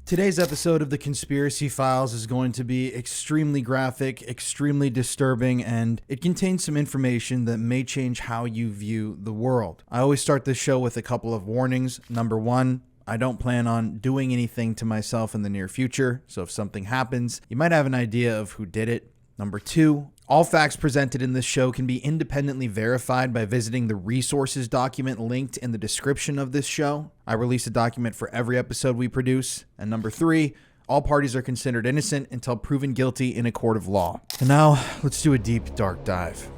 Today's episode of the Conspiracy Files is going to be extremely graphic, extremely disturbing, and it contains some information that may change how you view the world. I always start this show with a couple of warnings. Number one, I don't plan on doing anything to myself in the near future, so if something happens, you might have an idea of who did it. Number two, all facts presented in this show can be independently verified by visiting the resources document linked in the description of this show. I release a document for every episode we produce. And number three, all parties are considered innocent until proven guilty in a court of law. And now, let's do a deep, dark dive.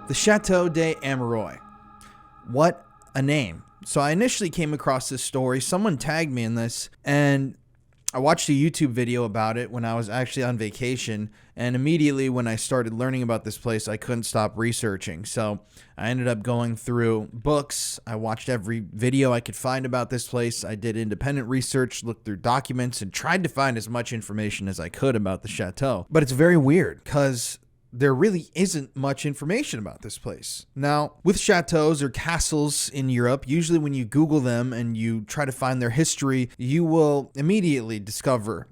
The Chateau De Amerois. What a name. So I initially came across this story. Someone tagged me in this, and I watched a YouTube video about it when I was actually on vacation, and immediately when I started learning about this place, I couldn't stop researching. So I ended up going through books. I watched every video I could find about this place. I did independent research, looked through documents, and tried to find as much information as I could about the chateau. But it's very weird because there really isn't much information about this place. Now, with chateaus or castles in Europe, usually when you Google them and you try to find their history, you will immediately discover,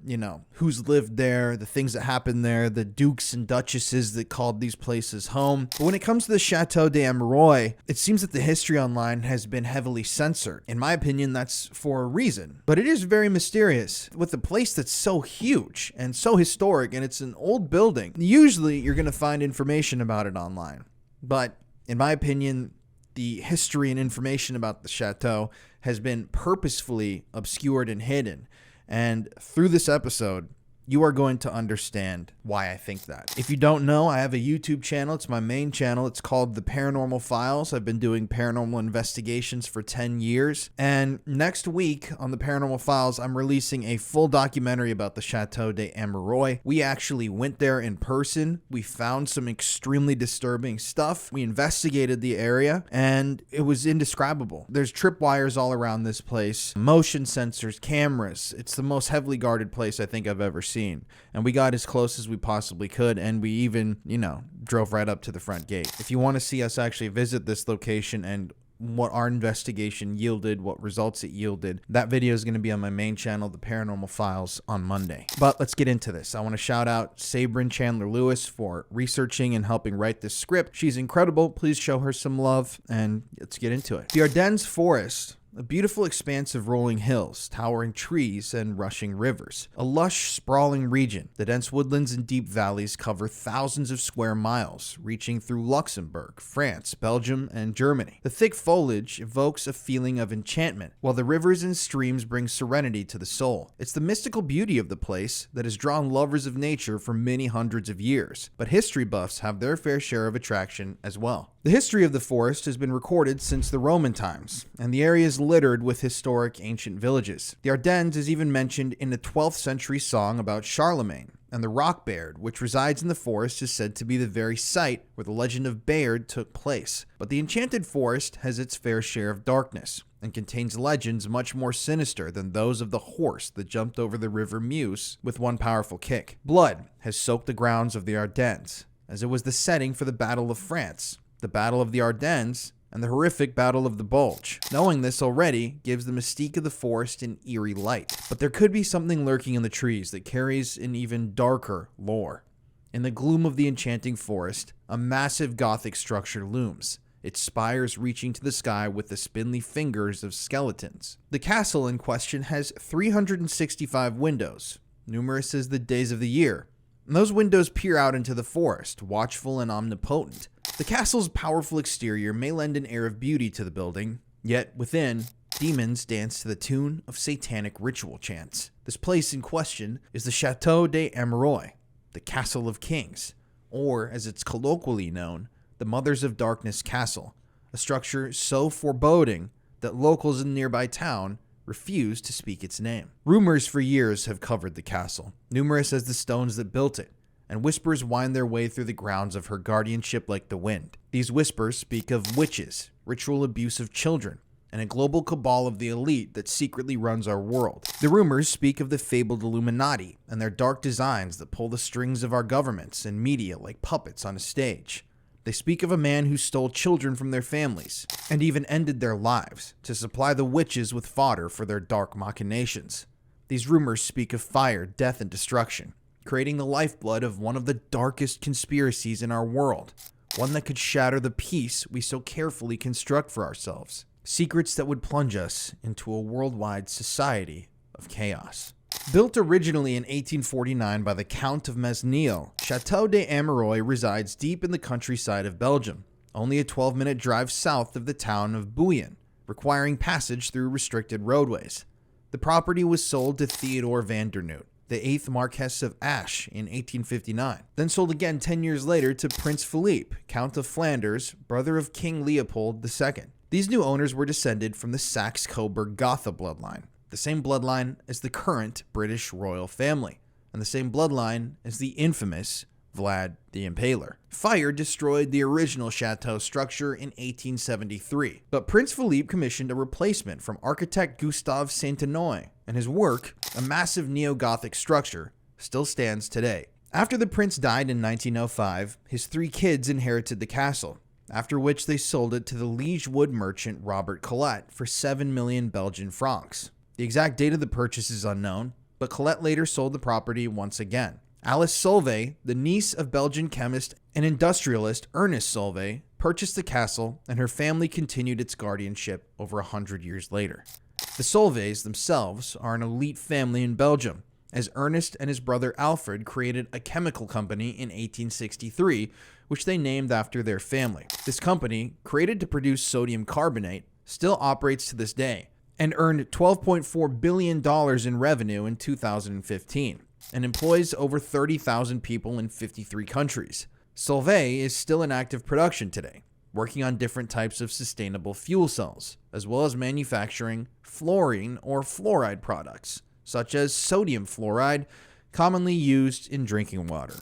who's lived there, the things that happened there, the dukes and duchesses that called these places home. But when it comes to the Chateau de Amerois, it seems that the history online has been heavily censored. In my opinion, that's for a reason. But it is very mysterious. With a place that's so huge and so historic, and it's an old building, usually you're going to find information about it online. But in my opinion, the history and information about the chateau has been purposefully obscured and hidden. And through this episode, you are going to understand why I think that. If you don't know, I have a YouTube channel. It's my main channel. It's called The Paranormal Files. I've been doing paranormal investigations for 10 years. And next week on The Paranormal Files, I'm releasing a full documentary about the Chateau de Amerois. We actually went there in person. We found some extremely disturbing stuff. We investigated the area, and it was indescribable. There's tripwires all around this place, motion sensors, cameras. It's the most heavily guarded place I think I've ever seen. And we got as close as we possibly could, and we even, drove right up to the front gate. If you want to see us actually visit this location and what our investigation yielded, what results it yielded, that video is going to be on my main channel, The Paranormal Files, on Monday. But let's get into this. I want to shout out Sabrin Chandler Lewis for researching and helping write this script. She's incredible. Please show her some love, and let's get into it. The Ardennes Forest. A beautiful expanse of rolling hills, towering trees, and rushing rivers. A lush, sprawling region. The dense woodlands and deep valleys cover thousands of square miles, reaching through Luxembourg, France, Belgium, and Germany. The thick foliage evokes a feeling of enchantment, while the rivers and streams bring serenity to the soul. It's the mystical beauty of the place that has drawn lovers of nature for many hundreds of years, but history buffs have their fair share of attraction as well. The history of the forest has been recorded since the Roman times, and the area is littered with historic ancient villages. The Ardennes is even mentioned in a 12th century song about Charlemagne, and the rock Bayard, which resides in the forest, is said to be the very site where the legend of Bayard took place. But the enchanted forest has its fair share of darkness, and contains legends much more sinister than those of the horse that jumped over the river Meuse with one powerful kick. Blood has soaked the grounds of the Ardennes, as it was the setting for the Battle of France, the Battle of the Ardennes, and the horrific Battle of the Bulge. Knowing this already gives the mystique of the forest an eerie light. But there could be something lurking in the trees that carries an even darker lore. In the gloom of the enchanting forest, a massive Gothic structure looms, its spires reaching to the sky with the spindly fingers of skeletons. The castle in question has 365 windows, numerous as the days of the year. And those windows peer out into the forest, watchful and omnipotent. The castle's powerful exterior may lend an air of beauty to the building, yet within, demons dance to the tune of satanic ritual chants. This place in question is the Chateau de Amerois, the Castle of Kings, or as it's colloquially known, the Mothers of Darkness Castle, a structure so foreboding that locals in the nearby town refuse to speak its name. Rumors for years have covered the castle, numerous as the stones that built it, and whispers wind their way through the grounds of her guardianship like the wind. These whispers speak of witches, ritual abuse of children, and a global cabal of the elite that secretly runs our world. The rumors speak of the fabled Illuminati and their dark designs that pull the strings of our governments and media like puppets on a stage. They speak of a man who stole children from their families and even ended their lives to supply the witches with fodder for their dark machinations. These rumors speak of fire, death, and destruction, creating the lifeblood of one of the darkest conspiracies in our world, one that could shatter the peace we so carefully construct for ourselves. Secrets that would plunge us into a worldwide society of chaos. Built originally in 1849 by the Count of Mesnil, Chateau de Ameroy resides deep in the countryside of Belgium, only a 12-minute drive south of the town of Bouillon, requiring passage through restricted roadways. The property was sold to Theodore van der Noot, the 8th Marquess of Asch, in 1859, then sold again 10 years later to Prince Philippe, Count of Flanders, brother of King Leopold II. These new owners were descended from the Saxe-Coburg-Gotha bloodline, the same bloodline as the current British royal family, and the same bloodline as the infamous Vlad the Impaler. Fire destroyed the original chateau structure in 1873, but Prince Philippe commissioned a replacement from architect Gustave Saint-Honoré, and his work, a massive neo-Gothic structure, still stands today. After the prince died in 1905, his 3 kids inherited the castle, after which they sold it to the liege wood merchant Robert Collet for 7 million Belgian francs. The exact date of the purchase is unknown, but Collet later sold the property once again. Alice Solvay, the niece of Belgian chemist and industrialist Ernest Solvay, purchased the castle, and her family continued its guardianship over 100 years later. The Solvays themselves are an elite family in Belgium, as Ernest and his brother Alfred created a chemical company in 1863, which they named after their family. This company, created to produce sodium carbonate, still operates to this day, and earned $12.4 billion in revenue in 2015, and employs over 30,000 people in 53 countries. Solvay is still in active production today, working on different types of sustainable fuel cells, as well as manufacturing fluorine or fluoride products, such as sodium fluoride, commonly used in drinking water.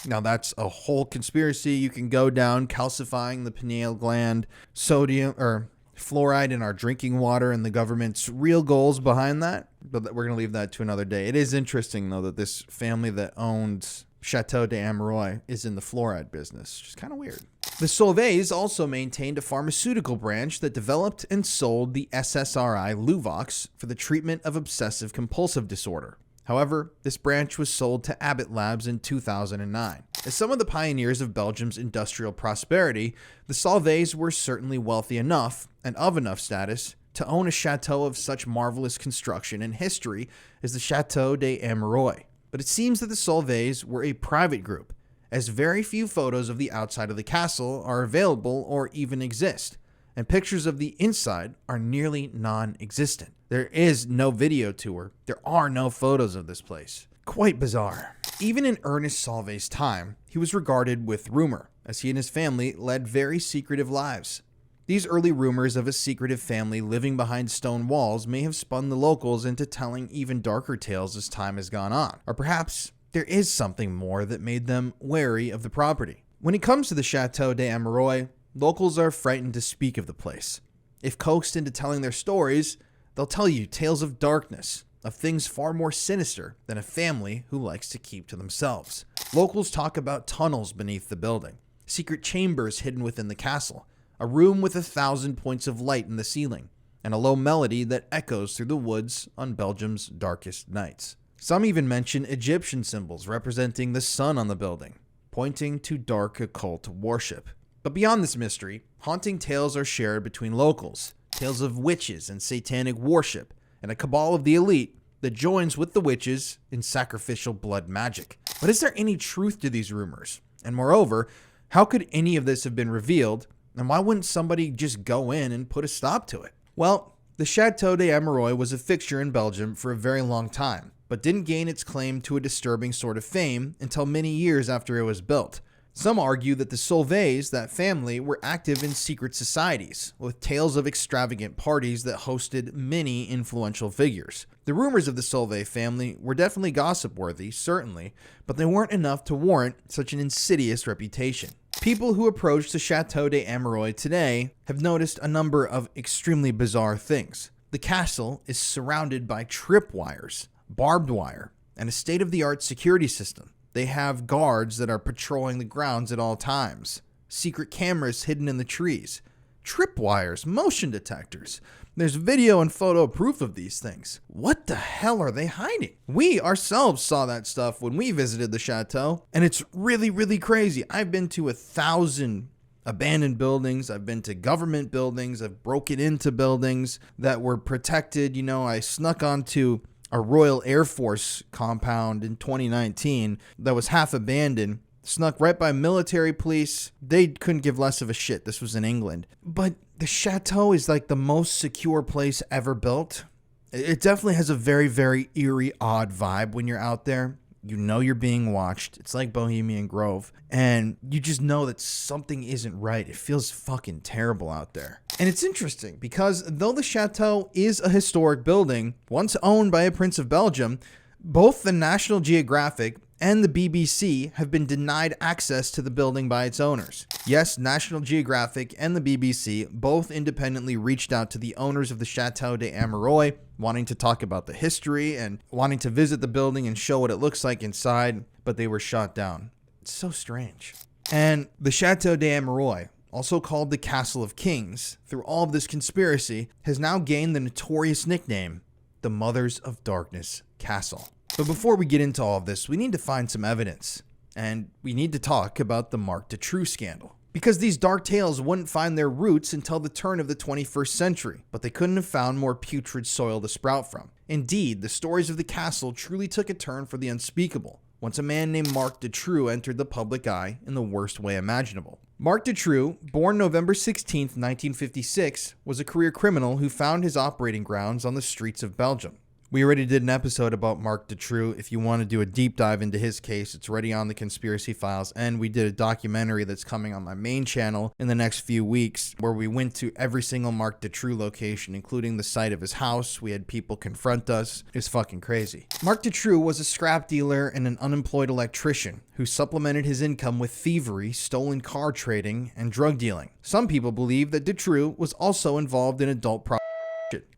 Now that's a whole conspiracy you can go down, calcifying the pineal gland, sodium or fluoride in our drinking water, and the government's real goals behind that. But we're going to leave that to another day. It is interesting, though, that this family that owns Chateau de Ameroy is in the fluoride business, which is kind of weird. The Solvays also maintained a pharmaceutical branch that developed and sold the SSRI Luvox for the treatment of obsessive-compulsive disorder. However, this branch was sold to Abbott Labs in 2009. As some of the pioneers of Belgium's industrial prosperity, the Solvays were certainly wealthy enough and of enough status to own a chateau of such marvelous construction and history as the Chateau de Ameroy. But it seems that the Solvays were a private group, as very few photos of the outside of the castle are available or even exist, and pictures of the inside are nearly non-existent. There is no video tour. There are no photos of this place. Quite bizarre. Even in Ernest Solvay's time, he was regarded with rumor, as he and his family led very secretive lives. These early rumors of a secretive family living behind stone walls may have spun the locals into telling even darker tales as time has gone on. Or perhaps there is something more that made them wary of the property. When it comes to the Chateau de Ameroy, locals are frightened to speak of the place. If coaxed into telling their stories, they'll tell you tales of darkness, of things far more sinister than a family who likes to keep to themselves. Locals talk about tunnels beneath the building, secret chambers hidden within the castle, a room with 1,000 points of light in the ceiling, and a low melody that echoes through the woods on Belgium's darkest nights. Some even mention Egyptian symbols representing the sun on the building, pointing to dark occult worship. But beyond this mystery, haunting tales are shared between locals, tales of witches and satanic worship, and a cabal of the elite that joins with the witches in sacrificial blood magic. But is there any truth to these rumors? And moreover, how could any of this have been revealed, and why wouldn't somebody just go in and put a stop to it? Well, the Chateau de Ameroy was a fixture in Belgium for a very long time, but didn't gain its claim to a disturbing sort of fame until many years after it was built. Some argue that the Solvays, that family, were active in secret societies, with tales of extravagant parties that hosted many influential figures. The rumors of the Solvay family were definitely gossip-worthy, certainly, but they weren't enough to warrant such an insidious reputation. People who approach the Chateau de Ameroy today have noticed a number of extremely bizarre things. The castle is surrounded by tripwires, barbed wire, and a state-of-the-art security system. They have guards that are patrolling the grounds at all times. secret cameras hidden in the trees, tripwires, motion detectors. There's video and photo proof of these things. What the hell are they hiding? We ourselves saw that stuff when we visited the chateau, and it's really, really crazy. I've been to 1,000 abandoned buildings. I've been to government buildings. I've broken into buildings that were protected. You know, I snuck onto a Royal Air Force compound in 2019 that was half abandoned. Snuck right by military police. They couldn't give less of a shit. This was in England. But the chateau is like the most secure place ever built. It definitely has a very, very eerie, odd vibe when you're out there. You know you're being watched. It's like Bohemian Grove. And you just know that something isn't right. It feels fucking terrible out there. And it's interesting because though the chateau is a historic building, once owned by a Prince of Belgium, both the National Geographic and the BBC have been denied access to the building by its owners. Yes, National Geographic and the BBC both independently reached out to the owners of the Chateau De Amerois, wanting to talk about the history and wanting to visit the building and show what it looks like inside, but they were shot down. It's so strange. And the Chateau De Amerois, also called the Castle of Kings, through all of this conspiracy, has now gained the notorious nickname, the Mothers of Darkness Castle. But before we get into all of this, we need to find some evidence. And we need to talk about the Mark Dutroux scandal. Because these dark tales wouldn't find their roots until the turn of the 21st century, but they couldn't have found more putrid soil to sprout from. Indeed, the stories of the castle truly took a turn for the unspeakable, once a man named Mark Dutroux entered the public eye in the worst way imaginable. Mark Dutroux, born November 16, 1956, was a career criminal who found his operating grounds on the streets of Belgium. We already did an episode about Mark Dutroux. If you want to do a deep dive into his case, it's already on the Conspiracy Files. And we did a documentary that's coming on my main channel in the next few weeks where we went to every single Mark Dutroux location, including the site of his house. We had people confront us. It's fucking crazy. Mark Dutroux was a scrap dealer and an unemployed electrician who supplemented his income with thievery, stolen car trading, and drug dealing. Some people believe that Dutroux was also involved in adult prostitution.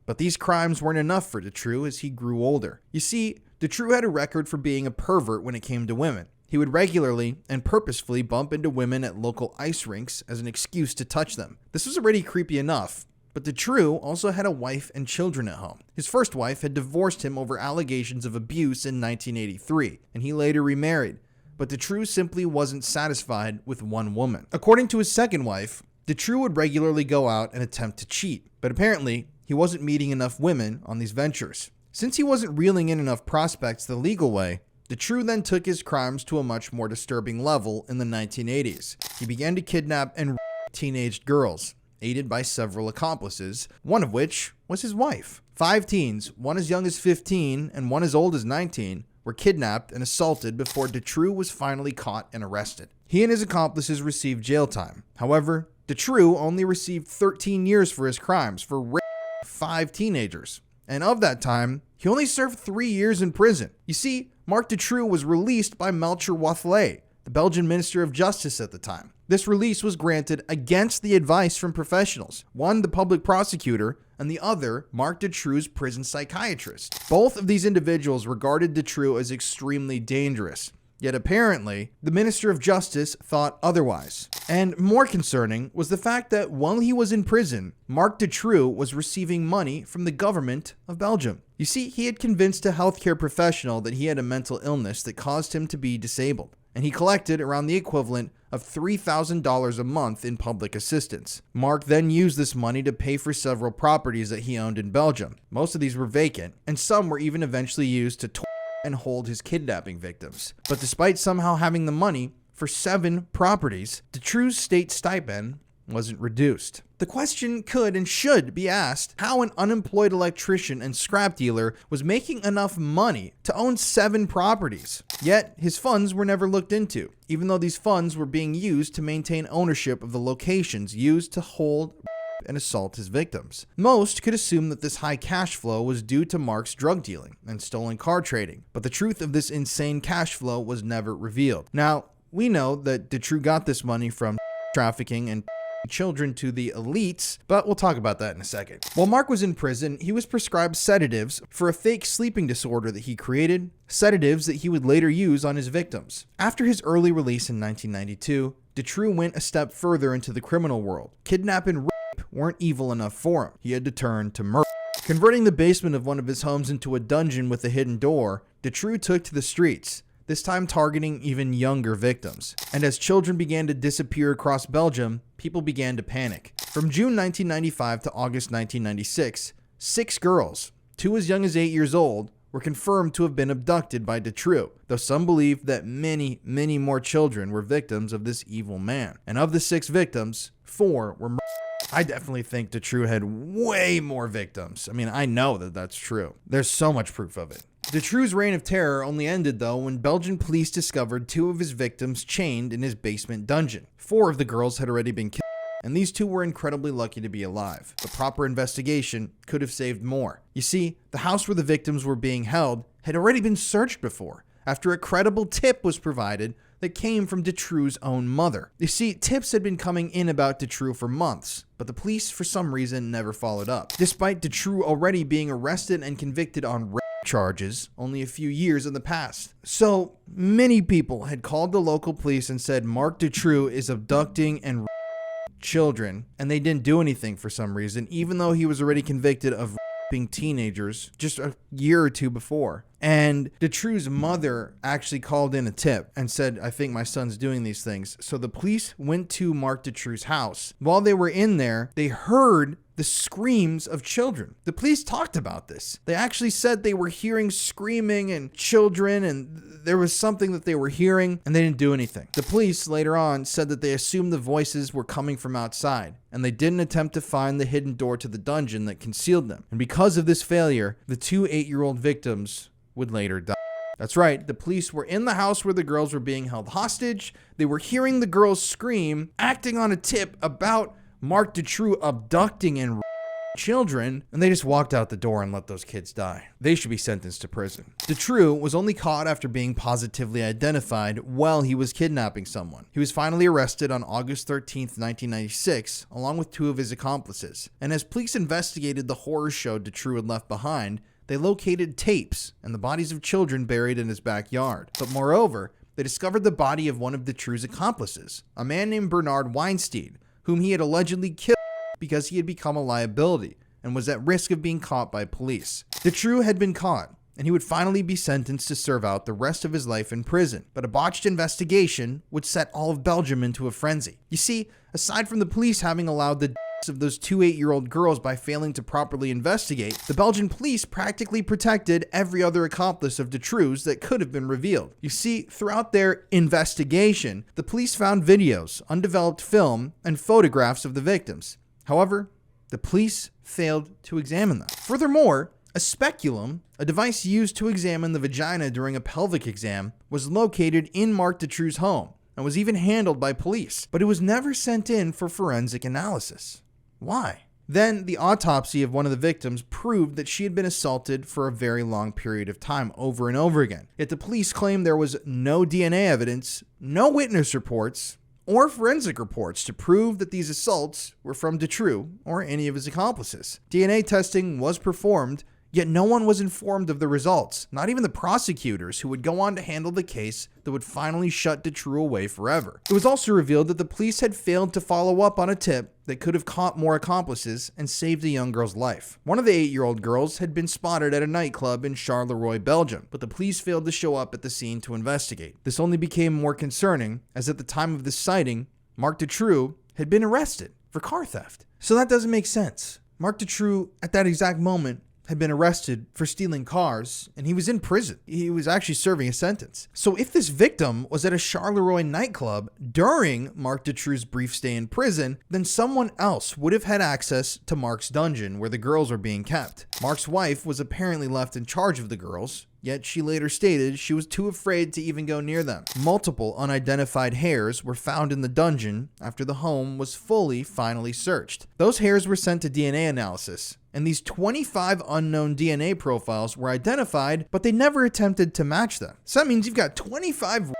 But these crimes weren't enough for Dutroux as he grew older. You see, Dutroux had a record for being a pervert when it came to women. He would regularly and purposefully bump into women at local ice rinks as an excuse to touch them. This was already creepy enough, but Dutroux also had a wife and children at home. His first wife had divorced him over allegations of abuse in 1983, and he later remarried. But Dutroux simply wasn't satisfied with one woman. According to his second wife, Dutroux would regularly go out and attempt to cheat, but apparently he wasn't meeting enough women on these ventures. Since he wasn't reeling in enough prospects the legal way, Dutroux then took his crimes to a much more disturbing level in the 1980s. He began to kidnap and rape teenage girls, aided by several accomplices, one of which was his wife. 5 teens, one as young as 15 and one as old as 19, were kidnapped and assaulted before Dutroux was finally caught and arrested. He and his accomplices received jail time. However, Dutroux only received 13 years for his crimes for rape 5 teenagers. And of that time, he only served 3 years in prison. You see, Mark Dutroux was released by Melchior Wathelet, the Belgian Minister of Justice at the time. This release was granted against the advice from professionals, one the public prosecutor, and the other Mark Dutroux's prison psychiatrist. Both of these individuals regarded Dutroux as extremely dangerous. Yet apparently, the Minister of Justice thought otherwise. And more concerning was the fact that while he was in prison, Mark Dutroux was receiving money from the government of Belgium. You see, he had convinced a healthcare professional that he had a mental illness that caused him to be disabled, and he collected around the equivalent of $3,000 a month in public assistance. Mark then used this money to pay for several properties that he owned in Belgium. Most of these were vacant, and some were even eventually used to and hold his kidnapping victims. But despite somehow having the money for 7 properties, Dutroux's state stipend wasn't reduced. The question could and should be asked how an unemployed electrician and scrap dealer was making enough money to own 7 properties. Yet his funds were never looked into, even though these funds were being used to maintain ownership of the locations used to hold and assault his victims. Most could assume that this high cash flow was due to Mark's drug dealing and stolen car trading, but the truth of this insane cash flow was never revealed. Now, we know that Dutroux got this money from trafficking and children to the elites, but we'll talk about that in a second. While Mark was in prison, he was prescribed sedatives for a fake sleeping disorder that he created, sedatives that he would later use on his victims. After his early release in 1992, Dutroux went a step further into the criminal world. Kidnap and rape weren't evil enough for him. He had to turn to murder. Converting the basement of one of his homes into a dungeon with a hidden door, Dutroux took to the streets, this time targeting even younger victims. And as children began to disappear across Belgium, people began to panic. From June 1995 to August 1996, 6 girls, 2 as young as 8 years old, were confirmed to have been abducted by Dutroux, though some believe that many, many more children were victims of this evil man. And of the 6 victims, 4 were murdered. I definitely think Dutroux had way more victims. I mean, I know that that's true. There's so much proof of it. Dutroux's reign of terror only ended, though, when Belgian police discovered 2 of his victims chained in his basement dungeon. 4 of the girls had already been killed, and these 2 were incredibly lucky to be alive. The proper investigation could have saved more. You see, the house where the victims were being held had already been searched before, after a credible tip was provided that came from Dutroux's own mother. You see, tips had been coming in about Dutroux for months, but the police, for some reason, never followed up, despite Dutroux already being arrested and convicted on rape charges only a few years in the past. So many people had called the local police and said Mark Dutroux is abducting and raping children, and they didn't do anything for some reason, even though he was already convicted of raping teenagers just a year or 2 before. And Dutroux's mother actually called in a tip and said, I think my son's doing these things. So the police went to Mark Dutroux's house. While they were in there, they heard the screams of children. The police talked about this. They actually said they were hearing screaming and children, and there was something that they were hearing, and they didn't do anything. The police later on said that they assumed the voices were coming from outside, and they didn't attempt to find the hidden door to the dungeon that concealed them. And because of this failure, the 2 8-year-old victims would later die. That's right, the police were in the house where the girls were being held hostage. They were hearing the girls scream, acting on a tip about Mark Dutroux abducting and raping children, and they just walked out the door and let those kids die. They should be sentenced to prison. Dutroux was only caught after being positively identified while he was kidnapping someone. He was finally arrested on August 13th, 1996, along with 2 of his accomplices. And as police investigated the horror show Dutroux had left behind, they located tapes and the bodies of children buried in his backyard. But moreover, they discovered the body of one of Dutroux's accomplices, a man named Bernard Weinstein, whom he had allegedly killed because he had become a liability and was at risk of being caught by police. Dutroux had been caught, and he would finally be sentenced to serve out the rest of his life in prison. But a botched investigation would set all of Belgium into a frenzy. You see, aside from the police having allowed the of those 2 8-year-old girls by failing to properly investigate, the Belgian police practically protected every other accomplice of Dutroux's that could have been revealed. You see, throughout their investigation, the police found videos, undeveloped film, and photographs of the victims. However, the police failed to examine them. Furthermore, a speculum, a device used to examine the vagina during a pelvic exam, was located in Mark Dutroux's home and was even handled by police, but it was never sent in for forensic analysis. Why? Then the autopsy of one of the victims proved that she had been assaulted for a very long period of time over and over again. Yet the police claimed there was no DNA evidence, no witness reports, or forensic reports to prove that these assaults were from Dutroux or any of his accomplices. DNA testing was performed, yet no one was informed of the results, not even the prosecutors who would go on to handle the case that would finally shut Dutroux away forever. It was also revealed that the police had failed to follow up on a tip that could have caught more accomplices and saved a young girl's life. One of the 8-year-old girls had been spotted at a nightclub in Charleroi, Belgium, but the police failed to show up at the scene to investigate. This only became more concerning as at the time of this sighting, Mark Dutroux had been arrested for car theft. So that doesn't make sense. Mark Dutroux, at that exact moment, had been arrested for stealing cars, and he was in prison. He was actually serving a sentence. So if this victim was at a Charleroi nightclub during Mark Dutroux's brief stay in prison, then someone else would have had access to Mark's dungeon where the girls were being kept. Mark's wife was apparently left in charge of the girls, yet she later stated she was too afraid to even go near them. Multiple unidentified hairs were found in the dungeon after the home was finally searched. Those hairs were sent to DNA analysis, and these 25 unknown DNA profiles were identified, but they never attempted to match them. So that means you've got 25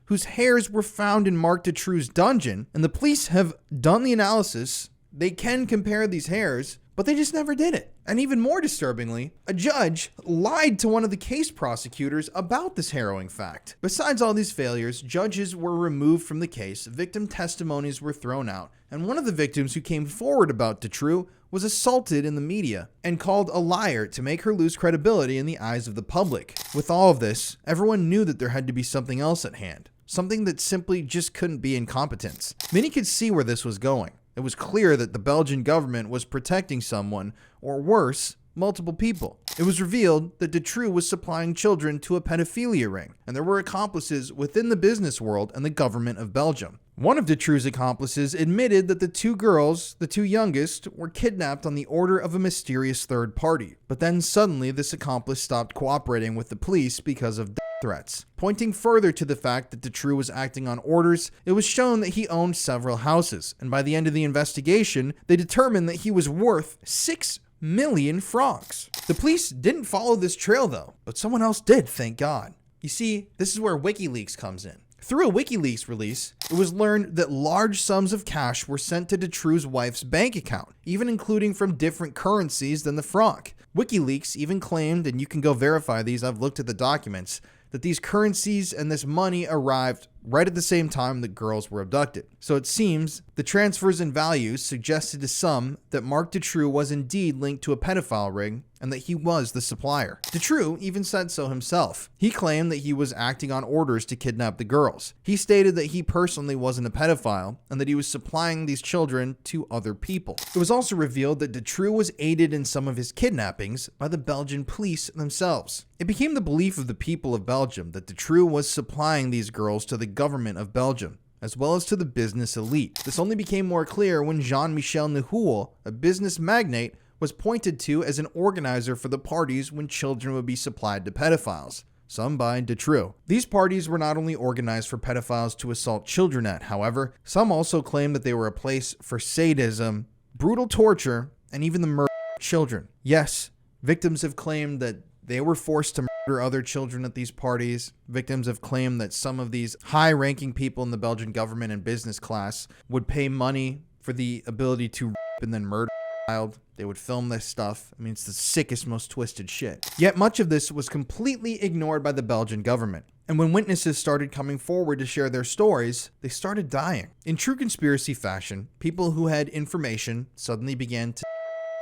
whose hairs were found in Mark Dutroux's dungeon, and the police have done the analysis. They can compare these hairs, but they just never did it. And even more disturbingly, a judge lied to one of the case prosecutors about this harrowing fact. Besides all these failures, judges were removed from the case, victim testimonies were thrown out, and one of the victims who came forward about Dutroux was assaulted in the media and called a liar to make her lose credibility in the eyes of the public. With all of this, everyone knew that there had to be something else at hand. Something that simply just couldn't be incompetence. Many could see where this was going. It was clear that the Belgian government was protecting someone, or worse, multiple people. It was revealed that Dutroux was supplying children to a pedophilia ring, and there were accomplices within the business world and the government of Belgium. One of Dutroux's accomplices admitted that the two girls, the two youngest, were kidnapped on the order of a mysterious third party. But then suddenly this accomplice stopped cooperating with the police because of threats. Pointing further to the fact that Dutroux was acting on orders, it was shown that he owned several houses, and by the end of the investigation, they determined that he was worth 6 million francs. The police didn't follow this trail though, but someone else did, thank God. You see, this is where WikiLeaks comes in. Through a WikiLeaks release, it was learned that large sums of cash were sent to Dutroux's wife's bank account, even including from different currencies than the franc. WikiLeaks even claimed, and you can go verify these, I've looked at the documents, that these currencies and this money arrived right at the same time the girls were abducted. So it seems the transfers in values suggested to some that Mark Dutroux was indeed linked to a pedophile ring and that he was the supplier. Dutroux even said so himself. He claimed that he was acting on orders to kidnap the girls. He stated that he personally wasn't a pedophile and that he was supplying these children to other people. It was also revealed that Dutroux was aided in some of his kidnappings by the Belgian police themselves. It became the belief of the people of Belgium that Dutroux was supplying these girls to the government of Belgium, as well as to the business elite. This only became more clear when Jean-Michel Nihoul, a business magnate, was pointed to as an organizer for the parties when children would be supplied to pedophiles, some by Dutroux. These parties were not only organized for pedophiles to assault children at, however, some also claimed that they were a place for sadism, brutal torture, and even the murder of children. Yes, victims have claimed that they were forced to murder other children at these parties. Victims have claimed that some of these high-ranking people in the Belgian government and business class would pay money for the ability to rape and then murder a child. They would film this stuff. I mean, it's the sickest, most twisted shit. Yet much of this was completely ignored by the Belgian government. And when witnesses started coming forward to share their stories, they started dying. In true conspiracy fashion, people who had information suddenly began to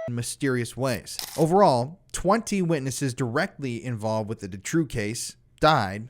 in mysterious ways. Overall, 20 witnesses directly involved with the Dutroux case died.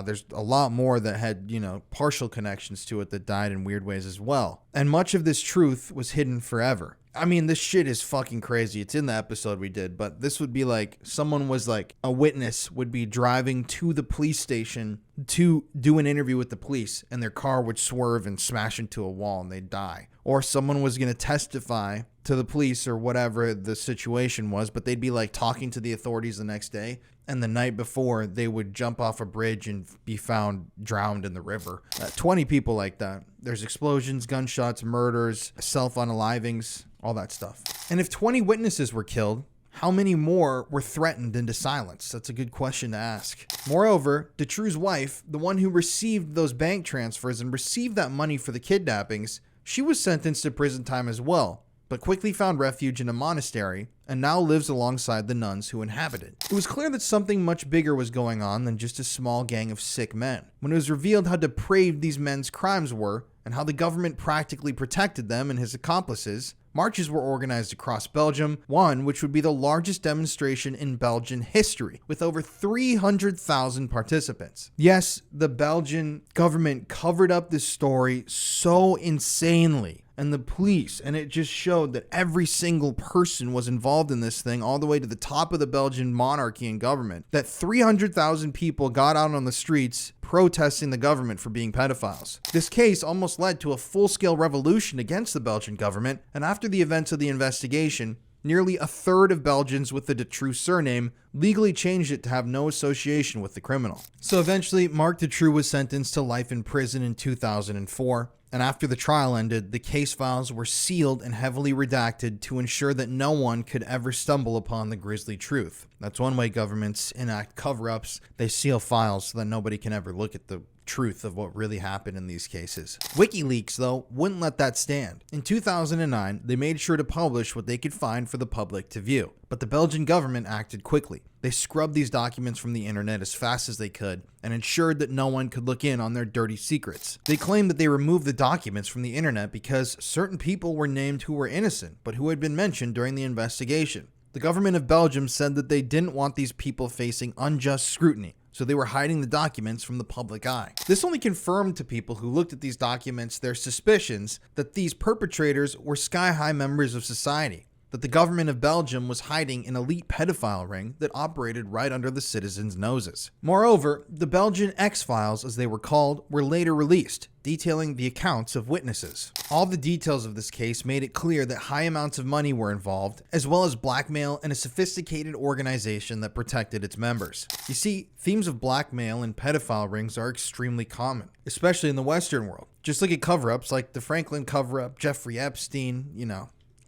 There's a lot more that had, partial connections to it that died in weird ways as well. And much of this truth was hidden forever. I mean, this shit is fucking crazy. It's in the episode we did, but this would be like someone was like a witness would be driving to the police station to do an interview with the police, and their car would swerve and smash into a wall and they'd die. Or someone was going to testify to the police or whatever the situation was, but they'd be like talking to the authorities the next day, and the night before they would jump off a bridge and be found drowned in the river. 20 people like that. There's explosions, gunshots, murders, self-unalivings, all that stuff. And if 20 witnesses were killed, how many more were threatened into silence? That's a good question to ask. Moreover, Dutroux's wife, the one who received those bank transfers and received that money for the kidnappings, she was sentenced to prison time as well, but quickly found refuge in a monastery and now lives alongside the nuns who inhabit it. It was clear that something much bigger was going on than just a small gang of sick men. When it was revealed how depraved these men's crimes were and how the government practically protected them and his accomplices, marches were organized across Belgium, one which would be the largest demonstration in Belgian history, with over 300,000 participants. Yes, the Belgian government covered up this story so insanely, and the police, and it just showed that every single person was involved in this thing all the way to the top of the Belgian monarchy and government, that 300,000 people got out on the streets protesting the government for being pedophiles. This case almost led to a full-scale revolution against the Belgian government, and after the events of the investigation, nearly a third of Belgians with the Dutroux surname legally changed it to have no association with the criminal. So eventually, Mark Dutroux was sentenced to life in prison in 2004. And after the trial ended, the case files were sealed and heavily redacted to ensure that no one could ever stumble upon the grisly truth. That's one way governments enact cover-ups. They seal files so that nobody can ever look at the truth of what really happened in these cases. WikiLeaks, though, wouldn't let that stand. In 2009, they made sure to publish what they could find for the public to view. But the Belgian government acted quickly. They scrubbed these documents from the internet as fast as they could and ensured that no one could look in on their dirty secrets. They claimed that they removed the documents from the internet because certain people were named who were innocent, but who had been mentioned during the investigation. The government of Belgium said that they didn't want these people facing unjust scrutiny, so they were hiding the documents from the public eye. This only confirmed to people who looked at these documents their suspicions that these perpetrators were sky-high members of society, that the government of Belgium was hiding an elite pedophile ring that operated right under the citizens' noses. Moreover, the Belgian X-Files, as they were called, were later released, detailing the accounts of witnesses. All the details of this case made it clear that high amounts of money were involved, as well as blackmail and a sophisticated organization that protected its members. You see, themes of blackmail and pedophile rings are extremely common, especially in the Western world. Just look at cover-ups like the Franklin cover-up, Jeffrey Epstein,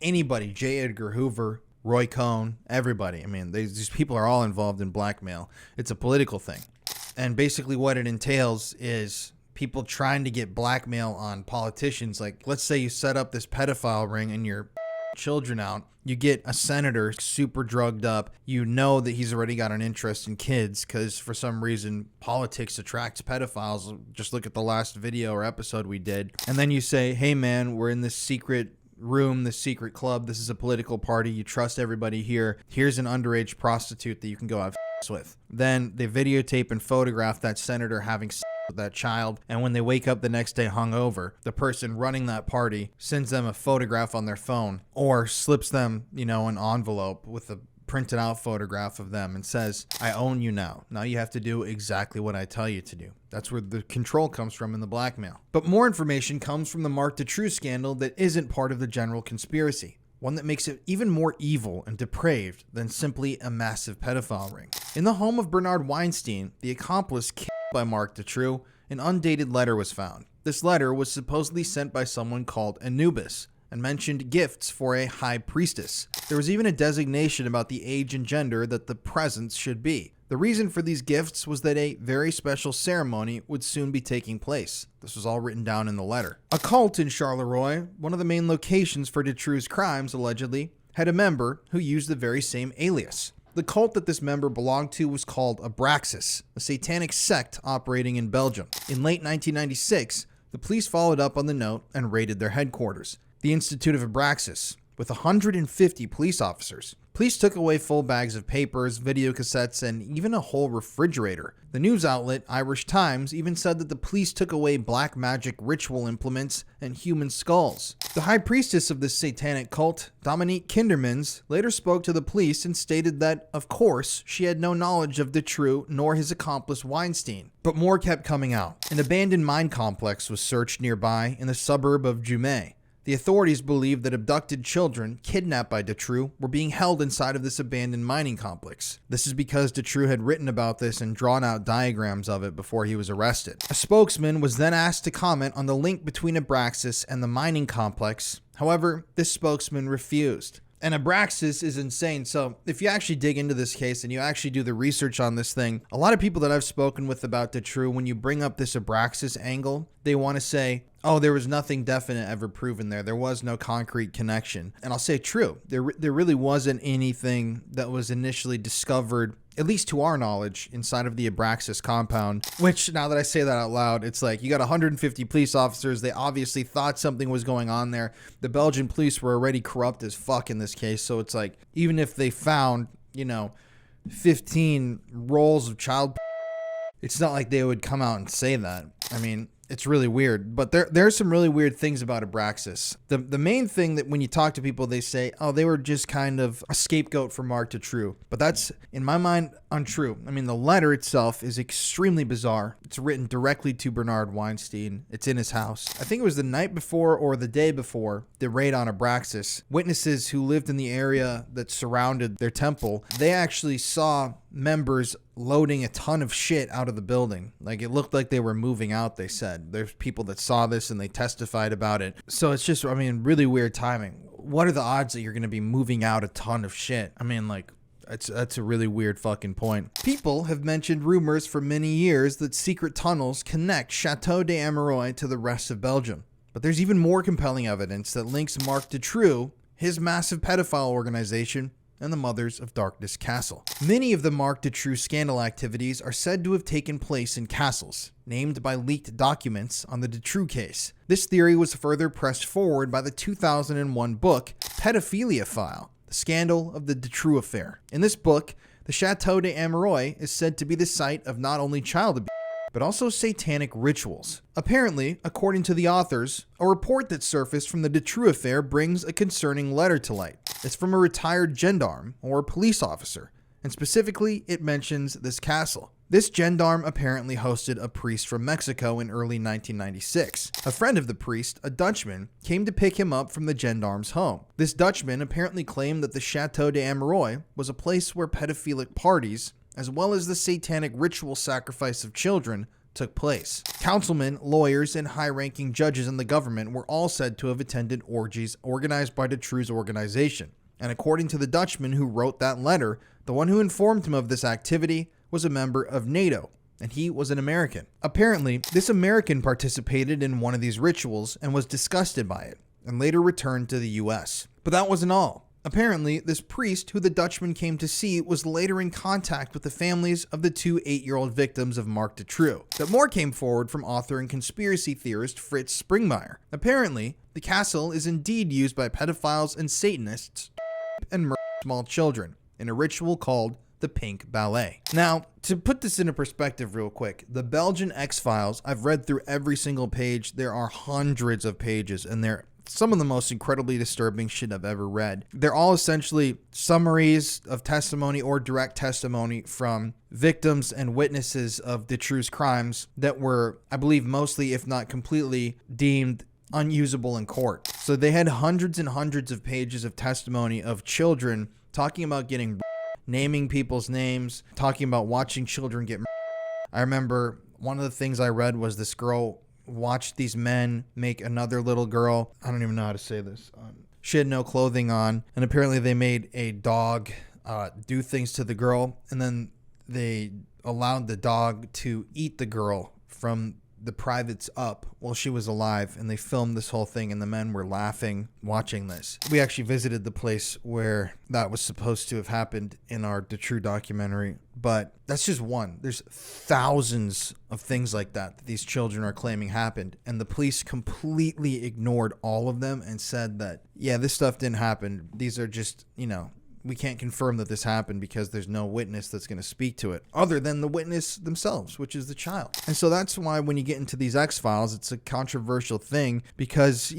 anybody, J. Edgar Hoover, Roy Cohn, everybody. I mean, these people are all involved in blackmail. It's a political thing. And basically what it entails is people trying to get blackmail on politicians. Like, let's say you set up this pedophile ring and your children out. You get a senator super drugged up. You know that he's already got an interest in kids because for some reason politics attracts pedophiles. Just look at the last video or episode we did. And then you say, hey man, we're in this secret room, this secret club. This is a political party. You trust everybody here. Here's an underage prostitute that you can go have sex with. Then they videotape and photograph that senator having sex with that child. And when they wake up the next day hungover, the person running that party sends them a photograph on their phone or slips them, an envelope with a printed out photograph of them and says, I own you now. Now you have to do exactly what I tell you to do. That's where the control comes from in the blackmail. But more information comes from the Mark Dutroux scandal that isn't part of the general conspiracy. One that makes it even more evil and depraved than simply a massive pedophile ring. In the home of Bernard Weinstein, the accomplice killed by Mark Dutroux, an undated letter was found. This letter was supposedly sent by someone called Anubis, and mentioned gifts for a high priestess. There was even a designation about the age and gender that the presents should be. The reason for these gifts was that a very special ceremony would soon be taking place. This was all written down in the letter. A cult in Charleroi, one of the main locations for Dutroux's crimes allegedly, had a member who used the very same alias. The cult that this member belonged to was called Abraxas, a satanic sect operating in Belgium. In late 1996, the police followed up on the note and raided their headquarters, the Institute of Abraxas, with 150 police officers. Police took away full bags of papers, video cassettes, and even a whole refrigerator. The news outlet Irish Times even said that the police took away black magic ritual implements and human skulls. The high priestess of this satanic cult, Dominique Kindermans, later spoke to the police and stated that, of course, she had no knowledge of Dutroux nor his accomplice Weinstein. But more kept coming out. An abandoned mine complex was searched nearby in the suburb of Jumet. The authorities believed that abducted children kidnapped by Dutroux were being held inside of this abandoned mining complex. This is because Dutroux had written about this and drawn out diagrams of it before he was arrested. A spokesman was then asked to comment on the link between Abraxas and the mining complex. However, this spokesman refused. And Abraxas is insane. So if you actually dig into this case and you actually do the research on this thing, a lot of people that I've spoken with about Dutroux, when you bring up this Abraxas angle, they want to say, oh, there was nothing definite ever proven there. There was no concrete connection. And I'll say true. There really wasn't anything that was initially discovered, at least to our knowledge, inside of the Abraxas compound, which now that I say that out loud, it's like you got 150 police officers. They obviously thought something was going on there. The Belgian police were already corrupt as fuck in this case. So it's like, even if they found, 15 rolls of child, it's not like they would come out and say that. I mean, it's really weird, but there's some really weird things about Abraxas. The main thing that when you talk to people, they say, oh, they were just kind of a scapegoat for Mark Dutroux. But that's, in my mind, untrue. I mean, the letter itself is extremely bizarre. It's written directly to Bernard Weinstein. It's in his house. I think it was the night before or the day before the raid on Abraxas. Witnesses who lived in the area that surrounded their temple, they actually saw members loading a ton of shit out of the building. Like, it looked like they were moving out, they said. There's people that saw this and they testified about it. So it's just, I mean, really weird timing. What are the odds that you're going to be moving out a ton of shit? I mean, like, that's a really weird fucking point. People have mentioned rumors for many years that secret tunnels connect Chateau de Amerois to the rest of Belgium. But there's even more compelling evidence that links Mark Dutroux, his massive pedophile organization, and the Mothers of Darkness Castle. Many of the Mark Dutroux scandal activities are said to have taken place in castles, named by leaked documents on the Dutroux case. This theory was further pressed forward by the 2001 book, Pedophilia File, The Scandal of the Dutroux Affair. In this book, the Chateau de Ameroy is said to be the site of not only child abuse, but also satanic rituals. Apparently, according to the authors, a report that surfaced from the Dutroux affair brings a concerning letter to light. It's from a retired gendarme or police officer, and specifically, it mentions this castle. This gendarme apparently hosted a priest from Mexico in early 1996. A friend of the priest, a Dutchman, came to pick him up from the gendarme's home. This Dutchman apparently claimed that the Chateau de Ameroy was a place where pedophilic parties, as well as the satanic ritual sacrifice of children, took place. Councilmen, lawyers, and high-ranking judges in the government were all said to have attended orgies organized by Dutroux's organization. And according to the Dutchman who wrote that letter, the one who informed him of this activity was a member of NATO, and he was an American. Apparently, this American participated in one of these rituals and was disgusted by it, and later returned to the US. But that wasn't all. Apparently, this priest who the Dutchman came to see was later in contact with the families of the two 8-year-old victims of Mark Dutroux. But more came forward from author and conspiracy theorist Fritz Springmeier. Apparently, the castle is indeed used by pedophiles and Satanists and murder small children in a ritual called the Pink Ballet. Now, to put this into perspective real quick, the Belgian X-Files, I've read through every single page. There are hundreds of pages, and they're some of the most incredibly disturbing shit I've ever read. They're all essentially summaries of testimony or direct testimony from victims and witnesses of Dutroux's crimes that were, I believe, mostly, if not completely, deemed unusable in court. So they had hundreds and hundreds of pages of testimony of children talking about getting naming people's names, talking about watching children get I remember one of the things I read was this girl watched these men make another little girl, I don't even know how to say this, she had no clothing on, and apparently they made a dog do things to the girl, and then they allowed the dog to eat the girl from the privates up while she was alive, and they filmed this whole thing, and the men were laughing watching this. We actually visited the place where that was supposed to have happened in our Dutroux documentary, but that's just one. There's thousands of things like that these children are claiming happened, and the police completely ignored all of them and said that, yeah, this stuff didn't happen. These are just, we can't confirm that this happened because there's no witness that's going to speak to it other than the witness themselves, which is the child. And so that's why when you get into these X-Files, it's a controversial thing because,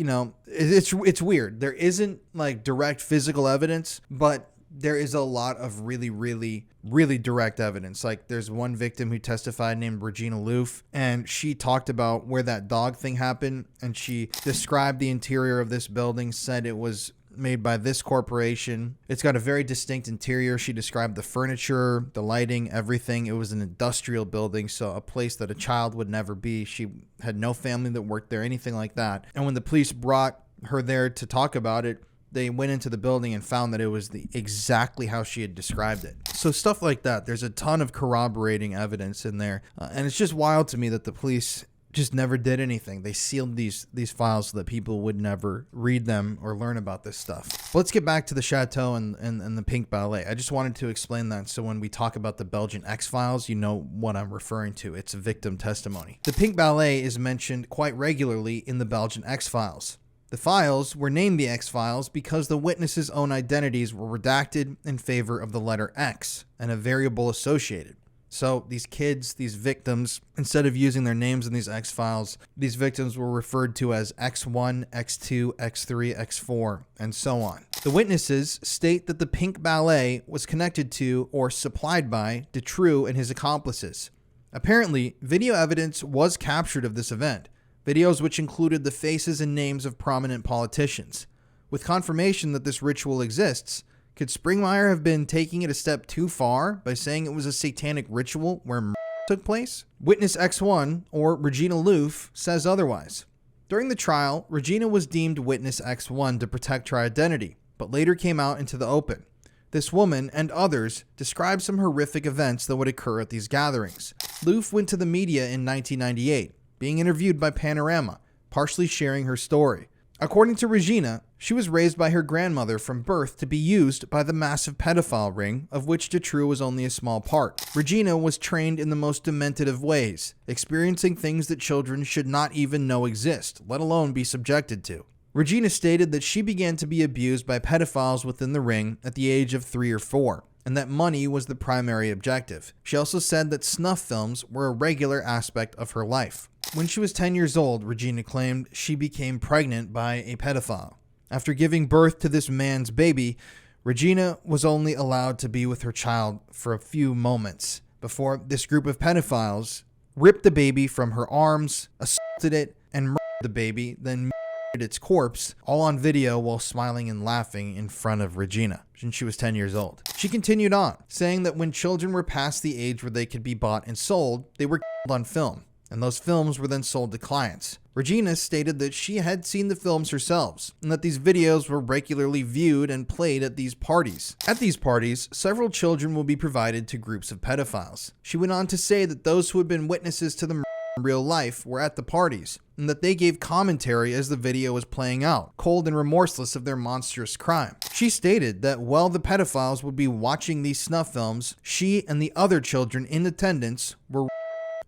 it's weird. There isn't like direct physical evidence, but there is a lot of really, really, really direct evidence. Like there's one victim who testified named Regina Loof, and she talked about where that dog thing happened, and she described the interior of this building, said it was made by this corporation. It's got a very distinct interior. She described the furniture, the lighting, everything. It was an industrial building, so a place that a child would never be. She had no family that worked there, anything like that. And when the police brought her there to talk about it, they went into the building and found that it was exactly how she had described it. So stuff like that. There's a ton of corroborating evidence in there. And it's just wild to me that the police just never did anything. They sealed these files so that people would never read them or learn about this stuff. But let's get back to the Chateau and the Pink Ballet. I just wanted to explain that so when we talk about the Belgian X-Files, you know what I'm referring to. It's victim testimony. The Pink Ballet is mentioned quite regularly in the Belgian X-Files. The files were named the X-Files because the witnesses' own identities were redacted in favor of the letter X and a variable associated. So these kids, these victims, instead of using their names in these X-Files, these victims were referred to as X1, X2, X3, X4, and so on. The witnesses state that the Pink Ballet was connected to or supplied by Dutroux and his accomplices. Apparently, video evidence was captured of this event, videos which included the faces and names of prominent politicians. With confirmation that this ritual exists, Could Springmeier have been taking it a step too far by saying it was a satanic ritual where murder took place? Witness X1, or Regina Loof, says otherwise. During the trial, Regina was deemed Witness X1 to protect her identity, but later came out into the open. This woman and others described some horrific events that would occur at these gatherings. Loof went to the media in 1998, being interviewed by Panorama, partially sharing her story. According to Regina, she was raised by her grandmother from birth to be used by the massive pedophile ring, of which Dutroux was only a small part. Regina was trained in the most demented of ways, experiencing things that children should not even know exist, let alone be subjected to. Regina stated that she began to be abused by pedophiles within the ring at the age of 3 or 4, and that money was the primary objective. She also said that snuff films were a regular aspect of her life. When she was 10 years old, Regina claimed she became pregnant by a pedophile. After giving birth to this man's baby, Regina was only allowed to be with her child for a few moments before this group of pedophiles ripped the baby from her arms, assaulted it, and murdered the baby, then murdered its corpse, all on video while smiling and laughing in front of Regina, since she was 10 years old. She continued on, saying that when children were past the age where they could be bought and sold, they were killed on film, and those films were then sold to clients. Regina stated that she had seen the films herself, and that these videos were regularly viewed and played at these parties. At these parties, several children will be provided to groups of pedophiles. She went on to say that those who had been witnesses to the murder in real life were at the parties, and that they gave commentary as the video was playing out, cold and remorseless of their monstrous crime. She stated that while the pedophiles would be watching these snuff films, she and the other children in attendance were.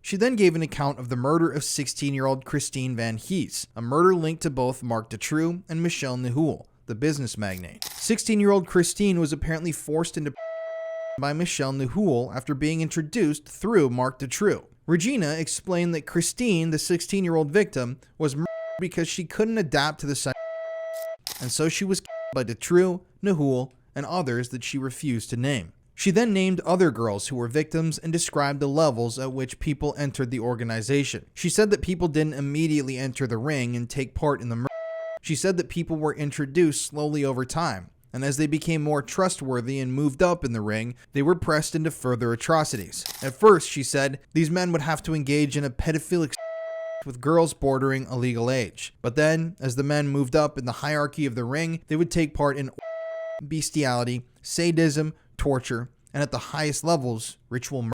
She then gave an account of the murder of 16-year-old Christine Van Hees, a murder linked to both Mark Dutroux and Michel Nahul, the business magnate. 16-year-old Christine was apparently forced into by Michel Nahul after being introduced through Mark Dutroux. Regina explained that Christine, the 16-year-old victim, was murdered because she couldn't adapt to the and so she was killed by Dutroux, Nahul, and others that she refused to name. She then named other girls who were victims and described the levels at which people entered the organization. She said that people didn't immediately enter the ring and take part in the murder. She said that people were introduced slowly over time, and as they became more trustworthy and moved up in the ring, they were pressed into further atrocities. At first, she said, these men would have to engage in a pedophilic with girls bordering a legal age. But then, as the men moved up in the hierarchy of the ring, they would take part in bestiality, sadism, torture, and at the highest levels, ritual murder.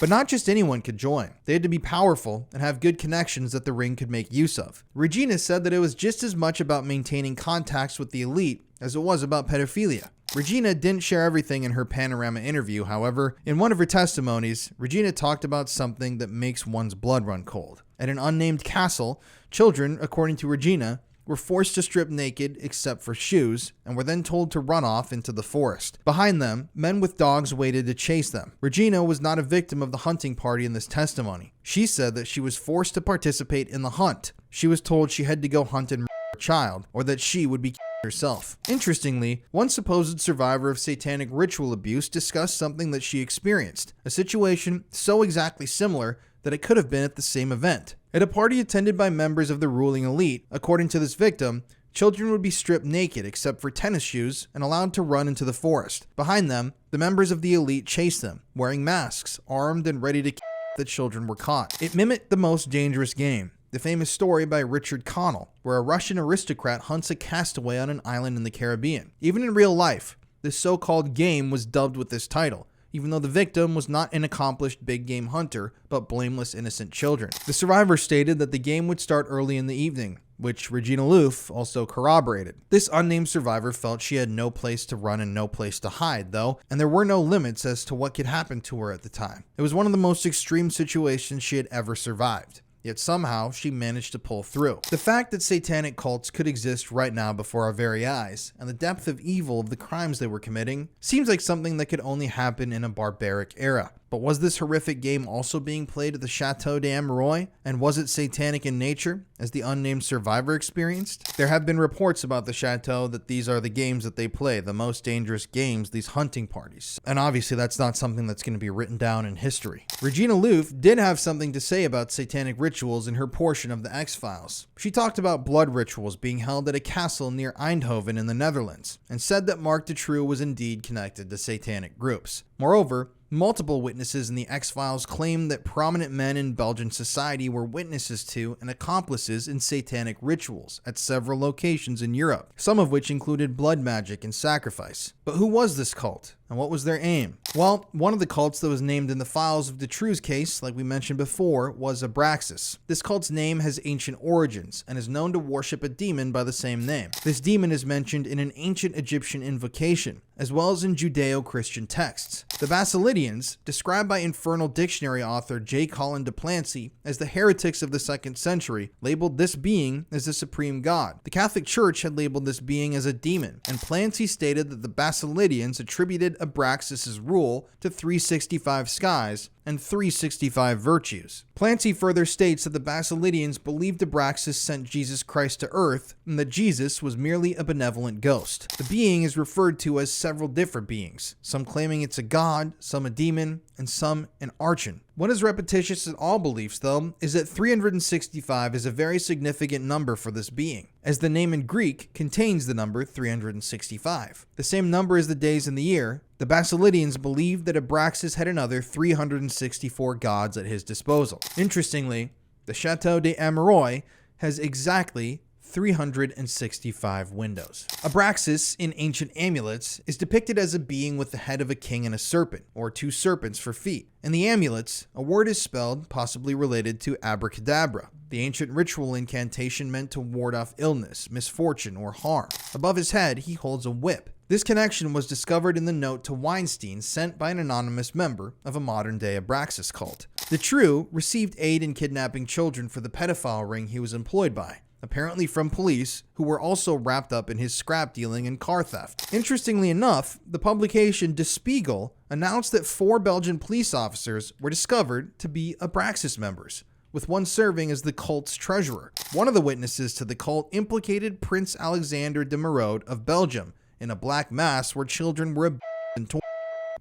But not just anyone could join. They had to be powerful and have good connections that the ring could make use of. Regina said that it was just as much about maintaining contacts with the elite as it was about pedophilia. Regina didn't share everything in her Panorama interview, however. In one of her testimonies, Regina talked about something that makes one's blood run cold. At an unnamed castle, children, according to Regina, were forced to strip naked except for shoes, and were then told to run off into the forest. Behind them, men with dogs waited to chase them. Regina was not a victim of the hunting party in this testimony. She said that she was forced to participate in the hunt. She was told she had to go hunt and murder a child, or that she would be killed herself. Interestingly, one supposed survivor of satanic ritual abuse discussed something that she experienced, a situation so exactly similar that it could have been at the same event. At a party attended by members of the ruling elite, according to this victim, children would be stripped naked except for tennis shoes and allowed to run into the forest. Behind them, the members of the elite chased them, wearing masks, armed and ready to kill if the children were caught. It mimicked the most dangerous game, the famous story by Richard Connell, where a Russian aristocrat hunts a castaway on an island in the Caribbean. Even in real life, this so-called game was dubbed with this title, even though the victim was not an accomplished big game hunter, but blameless innocent children. The survivor stated that the game would start early in the evening, which Regina Loof also corroborated. This unnamed survivor felt she had no place to run and no place to hide, though, and there were no limits as to what could happen to her at the time. It was one of the most extreme situations she had ever survived. Yet somehow she managed to pull through. The fact that satanic cults could exist right now before our very eyes, and the depth of evil of the crimes they were committing, seems like something that could only happen in a barbaric era. But was this horrific game also being played at the Chateau de Amerois? And was it satanic in nature, as the unnamed survivor experienced? There have been reports about the chateau that these are the games that they play, the most dangerous games, these hunting parties. And obviously that's not something that's going to be written down in history. Regina Louf did have something to say about satanic rituals in her portion of the X-Files. She talked about blood rituals being held at a castle near Eindhoven in the Netherlands, and said that Mark Dutroux was indeed connected to satanic groups. Moreover, multiple witnesses in the X-Files claim that prominent men in Belgian society were witnesses to and accomplices in satanic rituals at several locations in Europe, some of which included blood magic and sacrifice. But who was this cult, and what was their aim? Well, one of the cults that was named in the files of Dutroux's case, like we mentioned before, was Abraxas. This cult's name has ancient origins and is known to worship a demon by the same name. This demon is mentioned in an ancient Egyptian invocation, as well as in Judeo-Christian texts. The Basilidians, described by Infernal Dictionary author J. Colin Duplancy as the heretics of the 2nd century, labeled this being as the supreme god. The Catholic Church had labeled this being as a demon, and Plancy stated that the Basilidians attributed Abraxas' rule to 365 skies and 365 virtues. Plancy further states that the Basilidians believed Abraxas sent Jesus Christ to Earth and that Jesus was merely a benevolent ghost. The being is referred to as several different beings, some claiming it's a god, some a demon, and some an archon. What is repetitious in all beliefs, though, is that 365 is a very significant number for this being, as the name in Greek contains the number 365. The same number as the days in the year. The Basilidians believed that Abraxas had another 364 gods at his disposal. Interestingly, the Chateau de Amerois has exactly 365 windows. Abraxas in ancient amulets is depicted as a being with the head of a king and a serpent, or 2 serpents for feet. In the amulets, a word is spelled, possibly related to abracadabra, the ancient ritual incantation meant to ward off illness, misfortune, or harm. Above his head, he holds a whip. This connection was discovered in the note to Weinstein sent by an anonymous member of a modern-day Abraxas cult. Dutroux received aid in kidnapping children for the pedophile ring he was employed by, apparently from police who were also wrapped up in his scrap dealing and car theft. Interestingly enough, the publication Der Spiegel announced that 4 Belgian police officers were discovered to be Abraxas members, with one serving as the cult's treasurer. One of the witnesses to the cult implicated Prince Alexander de Merode of Belgium in a black mass where children were and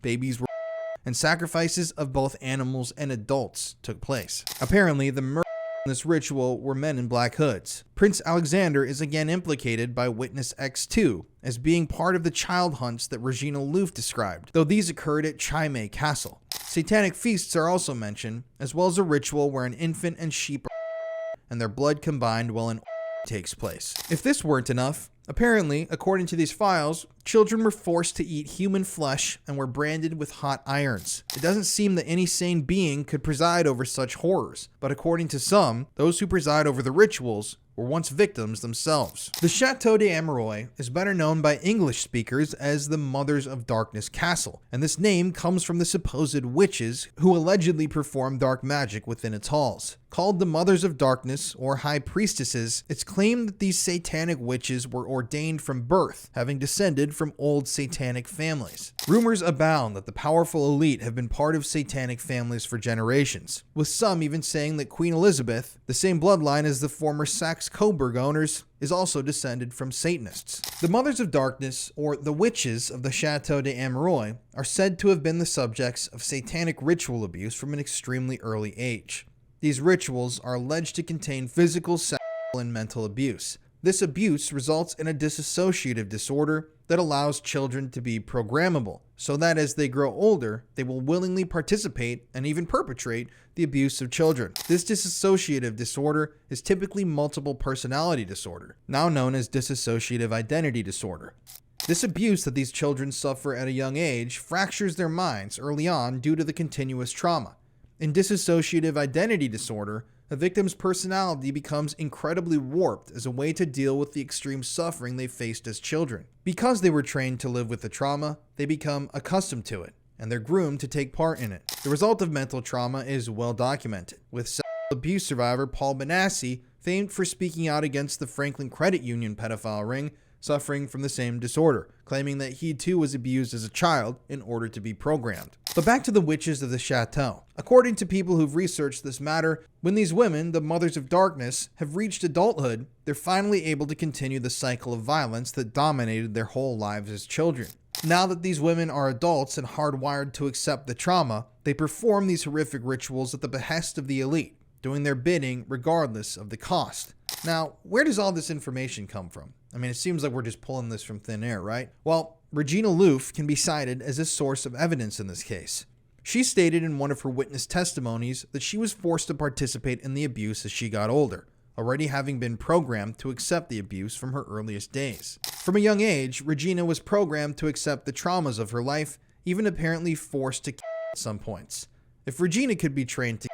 babies were and sacrifices of both animals and adults took place. Apparently, the murderers in this ritual were men in black hoods. Prince Alexander is again implicated by Witness X2 as being part of the child hunts that Regina Louf described, though these occurred at Chimay Castle. Satanic feasts are also mentioned, as well as a ritual where an infant and sheep are and their blood combined while an takes place. If this weren't enough, apparently, according to these files, children were forced to eat human flesh and were branded with hot irons. It doesn't seem that any sane being could preside over such horrors, but according to some, those who preside over the rituals were once victims themselves. The Chateau de Ameroy is better known by English speakers as the Mothers of Darkness Castle, and this name comes from the supposed witches who allegedly performed dark magic within its halls. Called the Mothers of Darkness or High Priestesses, it's claimed that these satanic witches were ordained from birth, having descended from old satanic families. Rumors abound that the powerful elite have been part of satanic families for generations, with some even saying that Queen Elizabeth, the same bloodline as the former Saxe-Coburg owners, is also descended from Satanists. The Mothers of Darkness, or the witches of the Chateau de Ameroy, are said to have been the subjects of satanic ritual abuse from an extremely early age. These rituals are alleged to contain physical, sexual, and mental abuse. This abuse results in a dissociative disorder that allows children to be programmable, so that as they grow older, they will willingly participate and even perpetrate the abuse of children. This dissociative disorder is typically multiple personality disorder, now known as dissociative identity disorder. This abuse that these children suffer at a young age fractures their minds early on due to the continuous trauma. In dissociative identity disorder, a victim's personality becomes incredibly warped as a way to deal with the extreme suffering they faced as children. Because they were trained to live with the trauma, they become accustomed to it, and they're groomed to take part in it. The result of mental trauma is well documented, with sexual abuse survivor Paul Benassi, famed for speaking out against the Franklin Credit Union pedophile ring, suffering from the same disorder, claiming that he too was abused as a child in order to be programmed. But back to the witches of the chateau. According to people who've researched this matter, when these women, the mothers of darkness, have reached adulthood, they're finally able to continue the cycle of violence that dominated their whole lives as children. Now that these women are adults and hardwired to accept the trauma, they perform these horrific rituals at the behest of the elite, doing their bidding regardless of the cost. Now, where does all this information come from? I mean, it seems like we're just pulling this from thin air, right? Well, Regina Louf can be cited as a source of evidence in this case. She stated in one of her witness testimonies that she was forced to participate in the abuse as she got older, already having been programmed to accept the abuse from her earliest days. From a young age, Regina was programmed to accept the traumas of her life, even apparently forced to at some points. If Regina could be trained to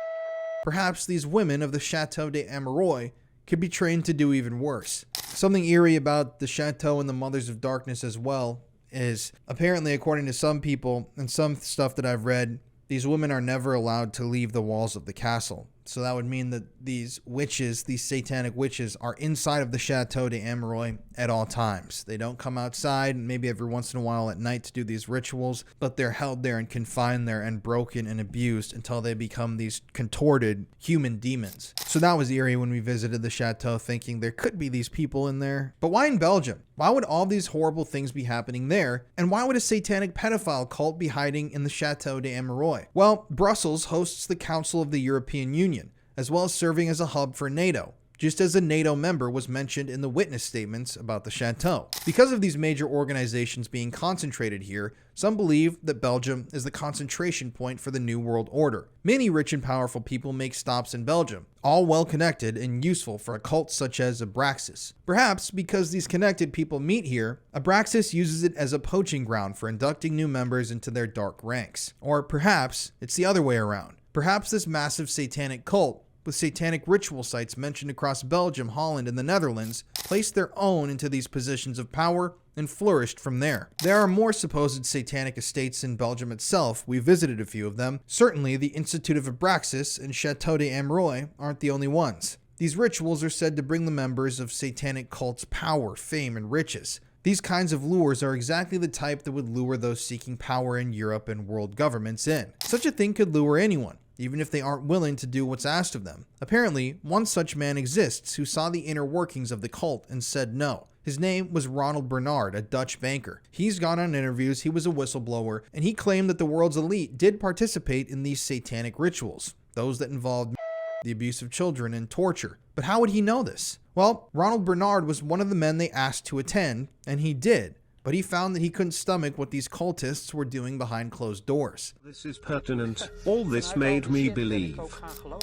perhaps these women of the Chateau de Ameroy could be trained to do even worse. Something eerie about the chateau and the Mothers of Darkness as well is, apparently according to some people and some stuff that I've read, these women are never allowed to leave the walls of the castle. So that would mean that these witches, these satanic witches, are inside of the Chateau de Ameroy at all times. They don't come outside, maybe every once in a while at night to do these rituals, but they're held there and confined there and broken and abused until they become these contorted human demons. So that was eerie when we visited the chateau, thinking there could be these people in there. But why in Belgium? Why would all these horrible things be happening there? And why would a satanic pedophile cult be hiding in the Chateau de Ameroy? Well, Brussels hosts the Council of the European Union, as well as serving as a hub for NATO, just as a NATO member was mentioned in the witness statements about the chateau. Because of these major organizations being concentrated here, some believe that Belgium is the concentration point for the New World Order. Many rich and powerful people make stops in Belgium, all well connected and useful for a cult such as Abraxas. Perhaps because these connected people meet here, Abraxas uses it as a poaching ground for inducting new members into their dark ranks. Or perhaps it's the other way around. Perhaps this massive satanic cult, with satanic ritual sites mentioned across Belgium, Holland, and the Netherlands, placed their own into these positions of power and flourished from there. There are more supposed satanic estates in Belgium itself. We visited a few of them. Certainly, the Institute of Abraxas and Chateau de Ameroy aren't the only ones. These rituals are said to bring the members of satanic cults power, fame, and riches. These kinds of lures are exactly the type that would lure those seeking power in Europe and world governments in. Such a thing could lure anyone, even if they aren't willing to do what's asked of them. Apparently, one such man exists who saw the inner workings of the cult and said no. His name was Ronald Bernard, a Dutch banker. He's gone on interviews, he was a whistleblower, and he claimed that the world's elite did participate in these satanic rituals, those that involved the abuse of children and torture. But how would he know this? Well, Ronald Bernard was one of the men they asked to attend, and he did. But he found that he couldn't stomach what these cultists were doing behind closed doors. This is pertinent. All this made me believe.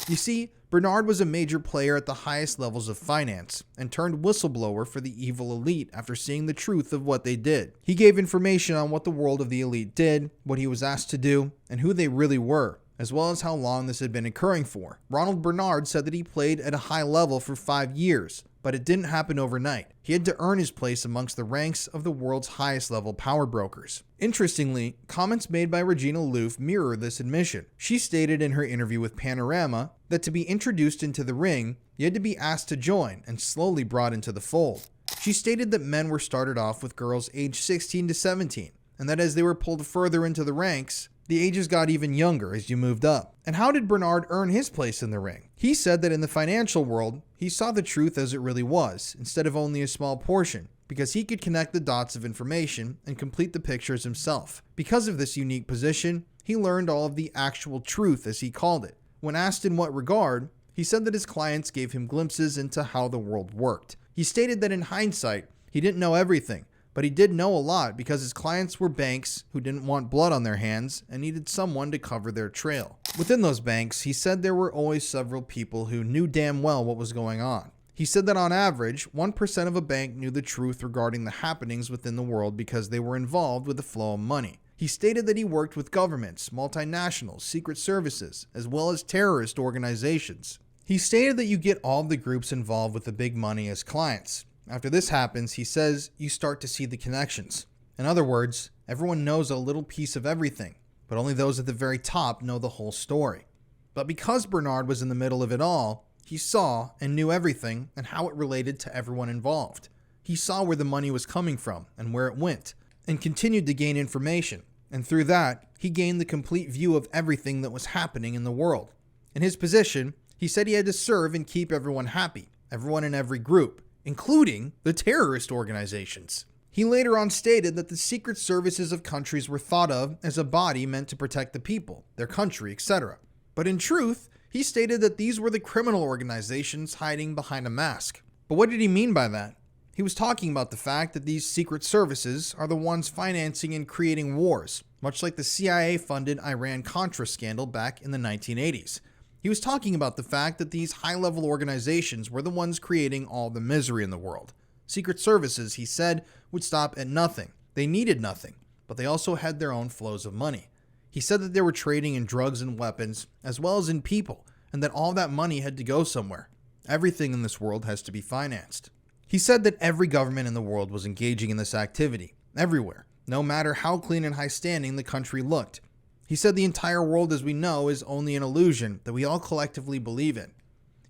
You see, Bernard was a major player at the highest levels of finance and turned whistleblower for the evil elite after seeing the truth of what they did. He gave information on what the world of the elite did, what he was asked to do, and who they really were, as well as how long this had been occurring for. Ronald Bernard said that he played at a high level for 5 years, but it didn't happen overnight. He had to earn his place amongst the ranks of the world's highest level power brokers. Interestingly, comments made by Regina Louf mirror this admission. She stated in her interview with Panorama that to be introduced into the ring, you had to be asked to join and slowly brought into the fold. She stated that men were started off with girls aged 16 to 17, and that as they were pulled further into the ranks, the ages got even younger as you moved up. And how did Bernard earn his place in the ring? He said that in the financial world, he saw the truth as it really was, instead of only a small portion, because he could connect the dots of information and complete the pictures himself. Because of this unique position, he learned all of the actual truth, as he called it. When asked in what regard, he said that his clients gave him glimpses into how the world worked. He stated that in hindsight, he didn't know everything, but he did know a lot because his clients were banks who didn't want blood on their hands and needed someone to cover their trail. Within those banks, he said there were always several people who knew damn well what was going on. He said that on average, 1% of a bank knew the truth regarding the happenings within the world because they were involved with the flow of money. He stated that he worked with governments, multinationals, secret services, as well as terrorist organizations. He stated that you get all of the groups involved with the big money as clients. After this happens, he says, you start to see the connections. In other words, everyone knows a little piece of everything, but only those at the very top know the whole story. But because Bernard was in the middle of it all, he saw and knew everything and how it related to everyone involved. He saw where the money was coming from and where it went, and continued to gain information. and through that, he gained the complete view of everything that was happening in the world. In his position, he said he had to serve and keep everyone happy, everyone in every group, including the terrorist organizations. He later on stated that the secret services of countries were thought of as a body meant to protect the people, their country, etc. But in truth, he stated that these were the criminal organizations hiding behind a mask. But what did he mean by that? He was talking about the fact that these secret services are the ones financing and creating wars, much like the CIA-funded Iran-Contra scandal back in the 1980s. He was talking about the fact that these high-level organizations were the ones creating all the misery in the world. Secret services, he said, would stop at nothing. They needed nothing, but they also had their own flows of money. He said that they were trading in drugs and weapons, as well as in people, and that all that money had to go somewhere. Everything in this world has to be financed. He said that every government in the world was engaging in this activity, everywhere, no matter how clean and high-standing the country looked. He said the entire world as we know is only an illusion that we all collectively believe in.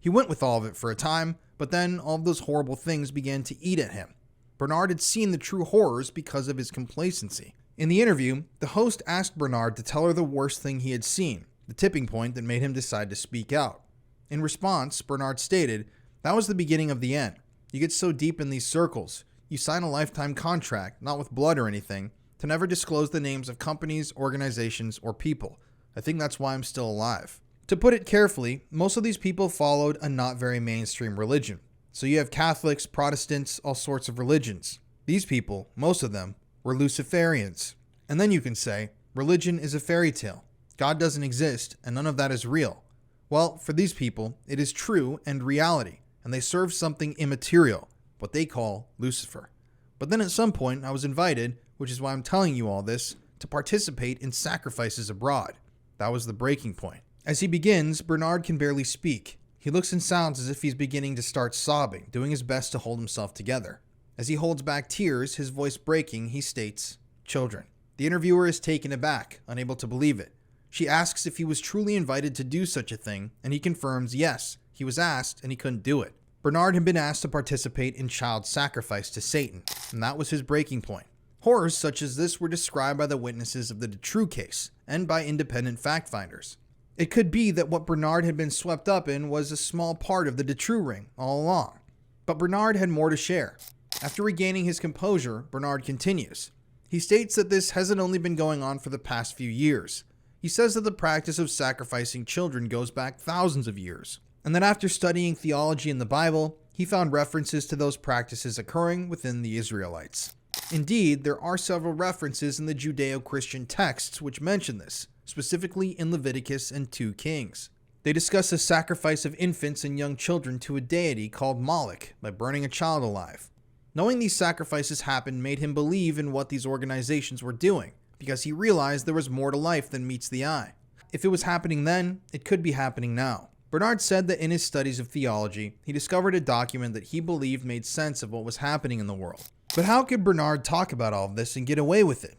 He went with all of it for a time, but then all of those horrible things began to eat at him. Bernard had seen the true horrors because of his complacency. In the interview, the host asked Bernard to tell her the worst thing he had seen, the tipping point that made him decide to speak out. In response, Bernard stated, "That was the beginning of the end. You get so deep in these circles. You sign a lifetime contract, not with blood or anything, to never disclose the names of companies, organizations, or people. I think that's why I'm still alive." To put it carefully, most of these people followed a not very mainstream religion. So you have Catholics, Protestants, all sorts of religions. These people, most of them, were Luciferians. And then you can say, religion is a fairy tale. God doesn't exist, and none of that is real. Well, for these people, it is true and reality, and they serve something immaterial, what they call Lucifer. But then at some point, I was invited, which is why I'm telling you all this, to participate in sacrifices abroad. That was the breaking point. As he begins, Bernard can barely speak. He looks and sounds as if he's beginning to start sobbing, doing his best to hold himself together. As he holds back tears, his voice breaking, he states, "Children." The interviewer is taken aback, unable to believe it. She asks if he was truly invited to do such a thing, and he confirms yes, he was asked and he couldn't do it. Bernard had been asked to participate in child sacrifice to Satan, and that was his breaking point. Horrors such as this were described by the witnesses of the Dutroux case, and by independent fact-finders. It could be that what Bernard had been swept up in was a small part of the Dutroux ring all along. But Bernard had more to share. After regaining his composure, Bernard continues. He states that this hasn't only been going on for the past few years. He says that the practice of sacrificing children goes back thousands of years, and that after studying theology in the Bible, he found references to those practices occurring within the Israelites. Indeed, there are several references in the Judeo-Christian texts which mention this, specifically in Leviticus and 2 Kings. They discuss the sacrifice of infants and young children to a deity called Moloch by burning a child alive. Knowing these sacrifices happened made him believe in what these organizations were doing, because he realized there was more to life than meets the eye. If it was happening then, it could be happening now. Bernard said that in his studies of theology, he discovered a document that he believed made sense of what was happening in the world. But how could Bernard talk about all of this and get away with it?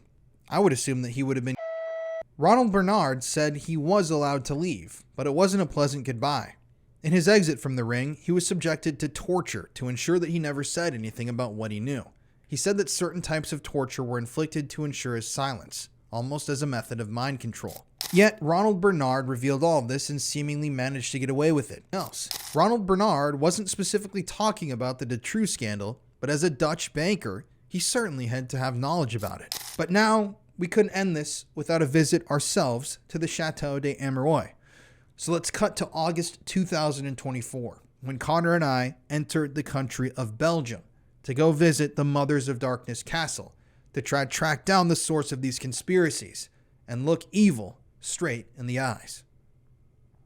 I would assume that he would have been. Ronald Bernard said he was allowed to leave, but it wasn't a pleasant goodbye. In his exit from the ring, he was subjected to torture to ensure that he never said anything about what he knew. He said that certain types of torture were inflicted to ensure his silence, almost as a method of mind control. Yet, Ronald Bernard revealed all of this and seemingly managed to get away with it. Ronald Bernard wasn't specifically talking about the Dutroux scandal, but as a Dutch banker, he certainly had to have knowledge about it. But now, we couldn't end this without a visit ourselves to the Chateau De Amerois. So let's cut to August 2024, when Connor and I entered the country of Belgium to go visit the Mothers of Darkness castle to try to track down the source of these conspiracies and look evil straight in the eyes.